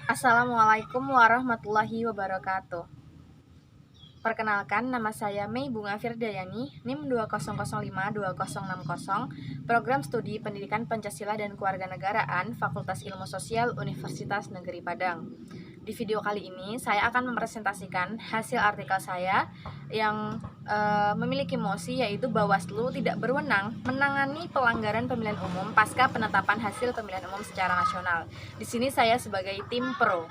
Assalamualaikum warahmatullahi wabarakatuh. Perkenalkan, nama saya Mei Bunga Firdayani, NIM 20052060, Program Studi Pendidikan Pancasila dan Kewarganegaraan, Fakultas Ilmu Sosial Universitas Negeri Padang. Di video kali ini, saya akan mempresentasikan hasil artikel saya yang memiliki mosi, yaitu Bawaslu tidak berwenang menangani pelanggaran pemilihan umum pasca penetapan hasil pemilihan umum secara nasional. Di sini saya sebagai tim pro.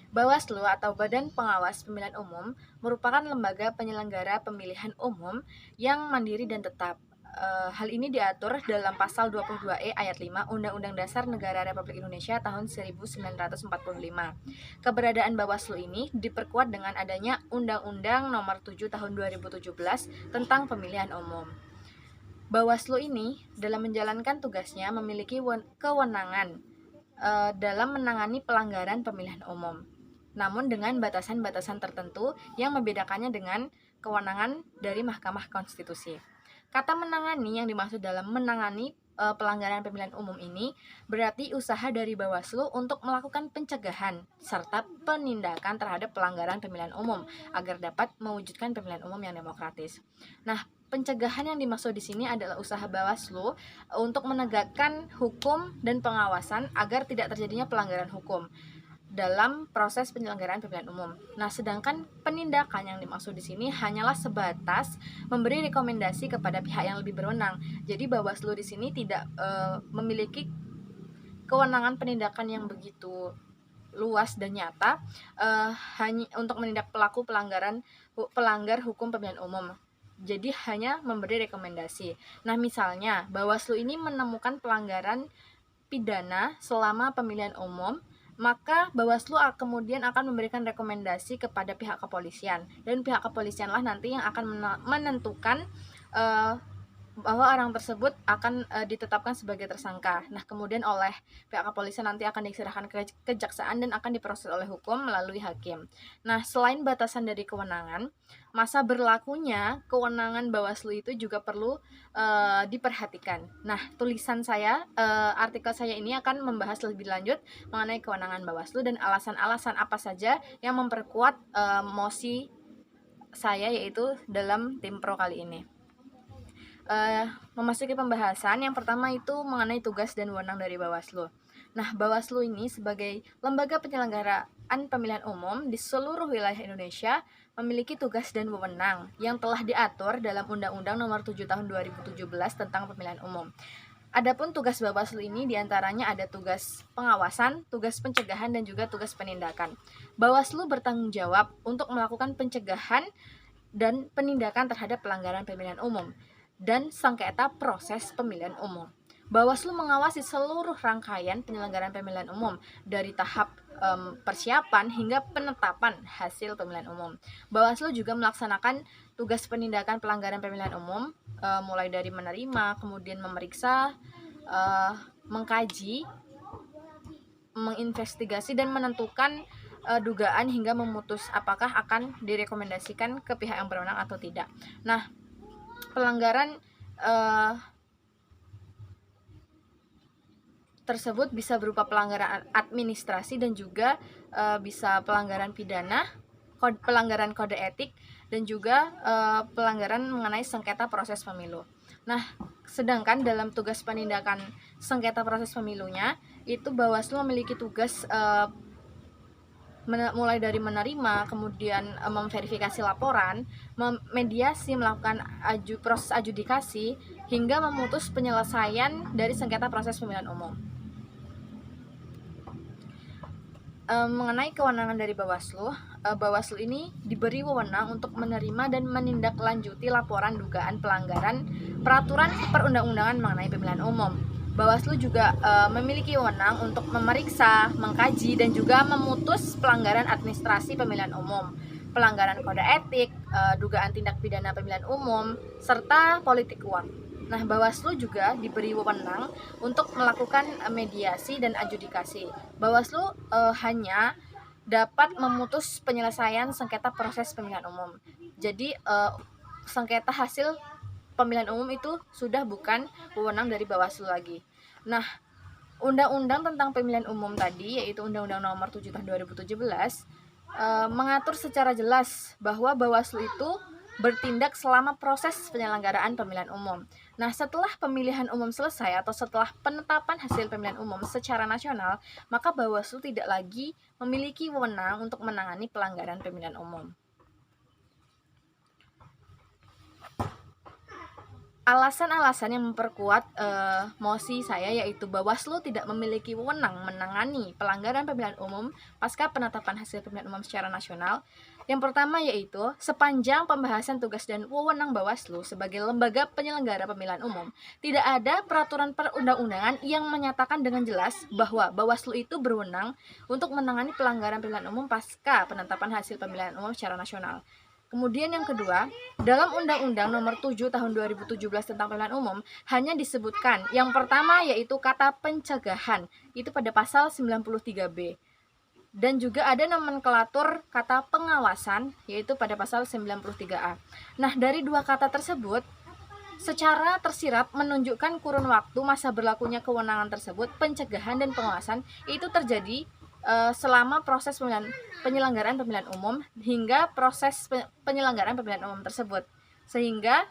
Bawaslu atau Badan Pengawas Pemilihan Umum merupakan lembaga penyelenggara pemilihan umum yang mandiri dan tetap. Hal ini diatur dalam pasal 22E ayat 5 Undang-Undang Dasar Negara Republik Indonesia tahun 1945. Keberadaan Bawaslu ini diperkuat dengan adanya Undang-Undang Nomor 7 tahun 2017 tentang pemilihan umum. Bawaslu ini dalam menjalankan tugasnya memiliki kewenangan dalam menangani pelanggaran pemilihan umum, namun dengan batasan-batasan tertentu yang membedakannya dengan kewenangan dari Mahkamah Konstitusi. Kata menangani yang dimaksud dalam menangani pelanggaran pemilihan umum ini berarti usaha dari Bawaslu untuk melakukan pencegahan serta penindakan terhadap pelanggaran pemilihan umum agar dapat mewujudkan pemilihan umum yang demokratis. Nah, pencegahan yang dimaksud di sini adalah usaha Bawaslu untuk menegakkan hukum dan pengawasan agar tidak terjadinya pelanggaran hukum dalam proses penyelenggaraan pemilihan umum. Nah, sedangkan penindakan yang dimaksud di sini hanyalah sebatas memberi rekomendasi kepada pihak yang lebih berwenang. Jadi Bawaslu di sini tidak memiliki kewenangan penindakan yang begitu luas dan nyata hanya untuk menindak pelaku pelanggar hukum pemilihan umum. Jadi hanya memberi rekomendasi. Nah, misalnya Bawaslu ini menemukan pelanggaran pidana selama pemilihan umum, maka Bawaslu kemudian akan memberikan rekomendasi kepada pihak kepolisian, dan pihak kepolisianlah nanti yang akan menentukan bahwa orang tersebut akan ditetapkan sebagai tersangka. Nah, kemudian oleh pihak kepolisian nanti akan diserahkan ke kejaksaan dan akan diproses oleh hukum melalui hakim. Nah, selain batasan dari kewenangan, masa berlakunya kewenangan Bawaslu itu juga perlu diperhatikan. Nah, tulisan saya, artikel saya ini akan membahas lebih lanjut mengenai kewenangan Bawaslu dan alasan-alasan apa saja yang memperkuat mosi saya, yaitu dalam tim pro kali ini. Memasuki pembahasan, yang pertama itu mengenai tugas dan wewenang dari Bawaslu. Nah, Bawaslu ini sebagai lembaga penyelenggaraan pemilihan umum di seluruh wilayah Indonesia memiliki tugas dan wewenang yang telah diatur dalam Undang-Undang Nomor 7 Tahun 2017 tentang Pemilihan Umum. Adapun tugas Bawaslu ini diantaranya ada tugas pengawasan, tugas pencegahan, dan juga tugas penindakan. Bawaslu bertanggung jawab untuk melakukan pencegahan dan penindakan terhadap pelanggaran pemilihan umum dan sengketa proses pemilihan umum. Bawaslu mengawasi seluruh rangkaian penyelenggaraan pemilihan umum dari tahap persiapan hingga penetapan hasil pemilihan umum. Bawaslu juga melaksanakan tugas penindakan pelanggaran pemilihan umum mulai dari menerima, kemudian memeriksa, mengkaji, menginvestigasi, dan menentukan dugaan hingga memutus apakah akan direkomendasikan ke pihak yang berwenang atau tidak. Nah, pelanggaran tersebut bisa berupa pelanggaran administrasi dan juga bisa pelanggaran pidana, pelanggaran kode etik, dan juga pelanggaran mengenai sengketa proses pemilu. Nah, sedangkan dalam tugas penindakan sengketa proses pemilunya itu Bawaslu memiliki tugas mulai dari menerima, kemudian memverifikasi laporan, mediasi, melakukan proses adjudikasi, hingga memutus penyelesaian dari sengketa proses pemilihan umum. Mengenai kewenangan dari Bawaslu, Bawaslu ini diberi wewenang untuk menerima dan menindaklanjuti laporan dugaan pelanggaran peraturan perundang-undangan mengenai pemilihan umum. Bawaslu juga memiliki wewenang untuk memeriksa, mengkaji, dan juga memutus pelanggaran administrasi pemilihan umum, pelanggaran kode etik, dugaan tindak pidana pemilihan umum, serta politik uang. Nah, Bawaslu juga diberi wewenang untuk melakukan mediasi dan adjudikasi. Bawaslu hanya dapat memutus penyelesaian sengketa proses pemilihan umum. Jadi, sengketa hasil pemilihan umum itu sudah bukan wewenang dari Bawaslu lagi. Nah, undang-undang tentang pemilihan umum tadi, yaitu Undang-Undang Nomor 7 Tahun 2017, mengatur secara jelas bahwa Bawaslu itu bertindak selama proses penyelenggaraan pemilihan umum. Nah, setelah pemilihan umum selesai atau setelah penetapan hasil pemilihan umum secara nasional, maka Bawaslu tidak lagi memiliki wewenang untuk menangani pelanggaran pemilihan umum. Alasan-alasan yang memperkuat mosi saya yaitu Bawaslu tidak memiliki wewenang menangani pelanggaran pemilihan umum pasca penetapan hasil pemilihan umum secara nasional. Yang pertama yaitu sepanjang pembahasan tugas dan wewenang Bawaslu sebagai lembaga penyelenggara pemilihan umum, tidak ada peraturan perundang-undangan yang menyatakan dengan jelas bahwa Bawaslu itu berwenang untuk menangani pelanggaran pemilihan umum pasca penetapan hasil pemilihan umum secara nasional. Kemudian yang kedua, dalam Undang-Undang Nomor 7 Tahun 2017 tentang Pemilihan Umum hanya disebutkan yang pertama yaitu kata pencegahan, itu pada pasal 93B. Dan juga ada nomenklatur kata pengawasan, yaitu pada pasal 93A. Nah, dari dua kata tersebut secara tersirat menunjukkan kurun waktu masa berlakunya kewenangan tersebut, pencegahan dan pengawasan itu terjadi selama proses penyelenggaraan pemilihan umum hingga proses penyelenggaraan pemilihan umum tersebut, sehingga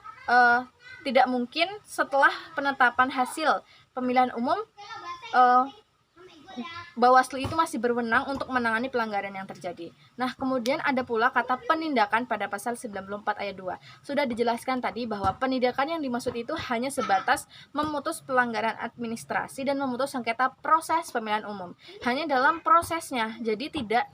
tidak mungkin setelah penetapan hasil pemilihan umum Bawaslu itu masih berwenang untuk menangani pelanggaran yang terjadi. Nah, kemudian ada pula kata penindakan pada pasal 94 ayat 2. Sudah dijelaskan tadi bahwa penindakan yang dimaksud itu hanya sebatas memutus pelanggaran administrasi dan memutus sengketa proses pemilihan umum. Hanya dalam prosesnya. Jadi tidak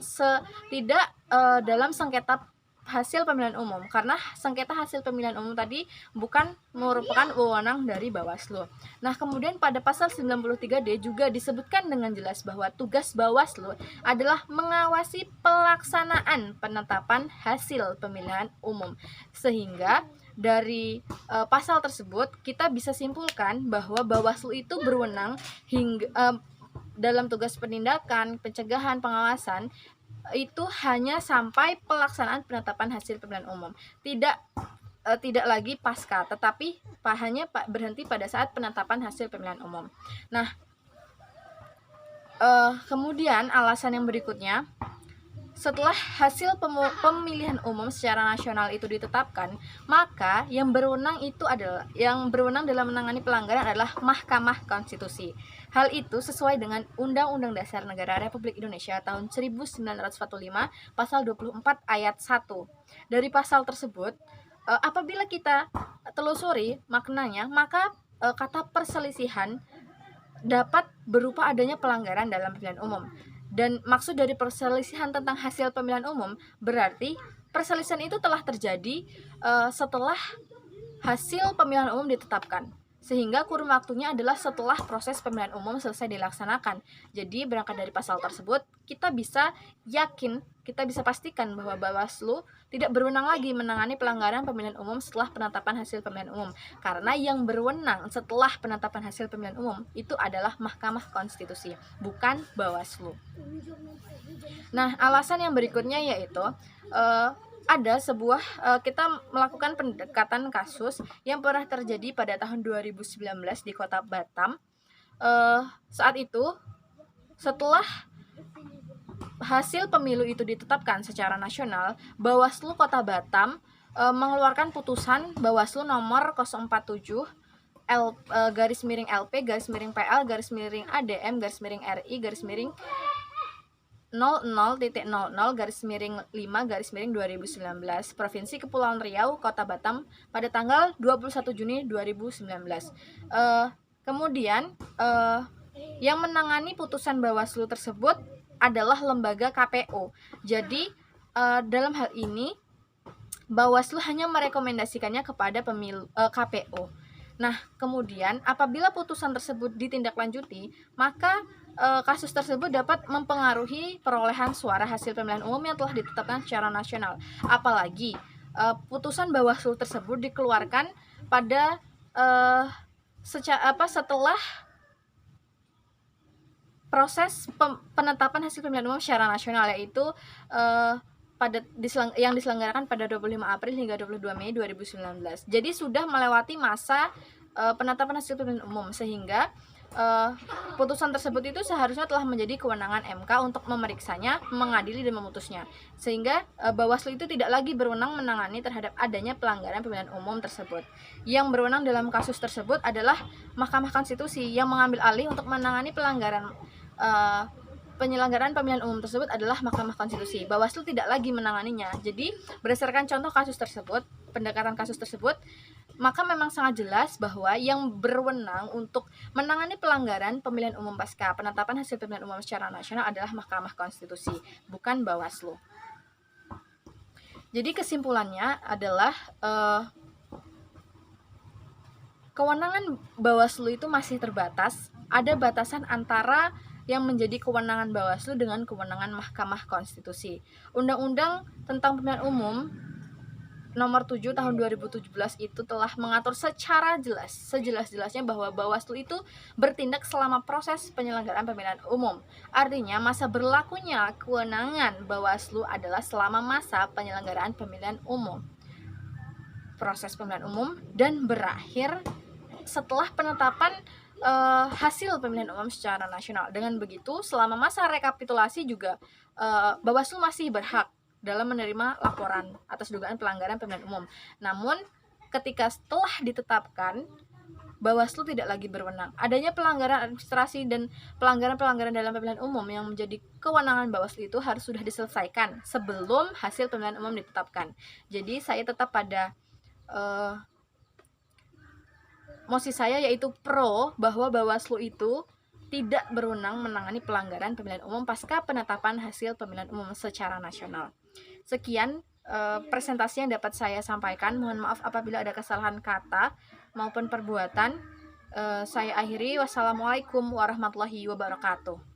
dalam sengketa hasil pemilihan umum, karena sengketa hasil pemilihan umum tadi bukan merupakan wewenang dari Bawaslu. Nah, kemudian pada pasal 93D juga disebutkan dengan jelas bahwa tugas Bawaslu adalah mengawasi pelaksanaan penetapan hasil pemilihan umum. Sehingga dari pasal tersebut kita bisa simpulkan bahwa Bawaslu itu berwenang hingga dalam tugas penindakan, pencegahan, pengawasan itu hanya sampai pelaksanaan penetapan hasil pemilihan umum, tidak lagi pasca, tetapi hanya berhenti pada saat penetapan hasil pemilihan umum. Nah, kemudian alasan yang berikutnya, setelah hasil pemilihan umum secara nasional itu ditetapkan, maka yang berwenang dalam menangani pelanggaran adalah Mahkamah Konstitusi. Hal itu sesuai dengan Undang-Undang Dasar Negara Republik Indonesia tahun 1945 pasal 24 ayat 1. Dari pasal tersebut, apabila kita telusuri maknanya, maka kata perselisihan dapat berupa adanya pelanggaran dalam pemilihan umum. Dan maksud dari perselisihan tentang hasil pemilihan umum berarti perselisihan itu telah terjadi setelah hasil pemilihan umum ditetapkan, sehingga kurun waktunya adalah setelah proses pemilihan umum selesai dilaksanakan. Jadi berangkat dari pasal tersebut, kita bisa pastikan bahwa Bawaslu tidak berwenang lagi menangani pelanggaran pemilihan umum setelah penetapan hasil pemilihan umum, karena yang berwenang setelah penetapan hasil pemilihan umum itu adalah Mahkamah Konstitusi, bukan Bawaslu. Nah, alasan yang berikutnya yaitu ada sebuah kita melakukan pendekatan kasus yang pernah terjadi pada tahun 2019 di Kota Batam. Saat itu setelah hasil pemilu itu ditetapkan secara nasional, Bawaslu Kota Batam mengeluarkan putusan Bawaslu nomor 047 LP_garis_LP_RI_0000/5/2019 Provinsi Kepulauan Riau, Kota Batam pada tanggal 21 Juni 2019. Kemudian yang menangani putusan Bawaslu tersebut adalah lembaga KPU. Jadi dalam hal ini Bawaslu hanya merekomendasikannya kepada KPU. Nah, kemudian apabila putusan tersebut ditindaklanjuti, maka kasus tersebut dapat mempengaruhi perolehan suara hasil pemilihan umum yang telah ditetapkan secara nasional. Apalagi putusan Bawaslu tersebut dikeluarkan pada setelah proses penetapan hasil pemilihan umum secara nasional, yaitu yang diselenggarakan pada 25 April hingga 22 Mei 2019. Jadi sudah melewati masa penetapan hasil pemilihan umum, sehingga putusan tersebut itu seharusnya telah menjadi kewenangan MK untuk memeriksanya, mengadili dan memutusnya, sehingga Bawaslu itu tidak lagi berwenang menangani terhadap adanya pelanggaran pemilihan umum tersebut. Yang berwenang dalam kasus tersebut adalah Mahkamah Konstitusi yang mengambil alih untuk menangani pelanggaran penyelenggaraan pemilihan umum tersebut adalah Mahkamah Konstitusi. Bawaslu tidak lagi menanganinya. Jadi, berdasarkan contoh kasus tersebut, pendekatan kasus tersebut, maka memang sangat jelas bahwa yang berwenang untuk menangani pelanggaran pemilihan umum pasca penetapan hasil pemilihan umum secara nasional adalah Mahkamah Konstitusi, bukan Bawaslu. Jadi kesimpulannya adalah kewenangan Bawaslu itu masih terbatas. Ada batasan antara yang menjadi kewenangan Bawaslu dengan kewenangan Mahkamah Konstitusi. Undang-Undang tentang Pemilihan Umum Nomor 7 Tahun 2017 itu telah mengatur secara jelas, sejelas-jelasnya bahwa Bawaslu itu bertindak selama proses penyelenggaraan pemilihan umum. Artinya masa berlakunya kewenangan Bawaslu adalah selama masa penyelenggaraan pemilihan umum, proses pemilihan umum, dan berakhir setelah penetapan hasil pemilihan umum secara nasional. Dengan begitu, selama masa rekapitulasi juga Bawaslu masih berhak dalam menerima laporan atas dugaan pelanggaran pemilihan umum. Namun, ketika setelah ditetapkan, Bawaslu tidak lagi berwenang. Adanya pelanggaran administrasi dan pelanggaran-pelanggaran dalam pemilihan umum yang menjadi kewenangan Bawaslu itu harus sudah diselesaikan sebelum hasil pemilihan umum ditetapkan. Jadi, saya tetap pada mosi saya, yaitu pro bahwa Bawaslu itu tidak berwenang menangani pelanggaran pemilihan umum pasca penetapan hasil pemilihan umum secara nasional. Sekian presentasi yang dapat saya sampaikan. Mohon maaf apabila ada kesalahan kata maupun perbuatan. Saya akhiri. Wassalamualaikum warahmatullahi wabarakatuh.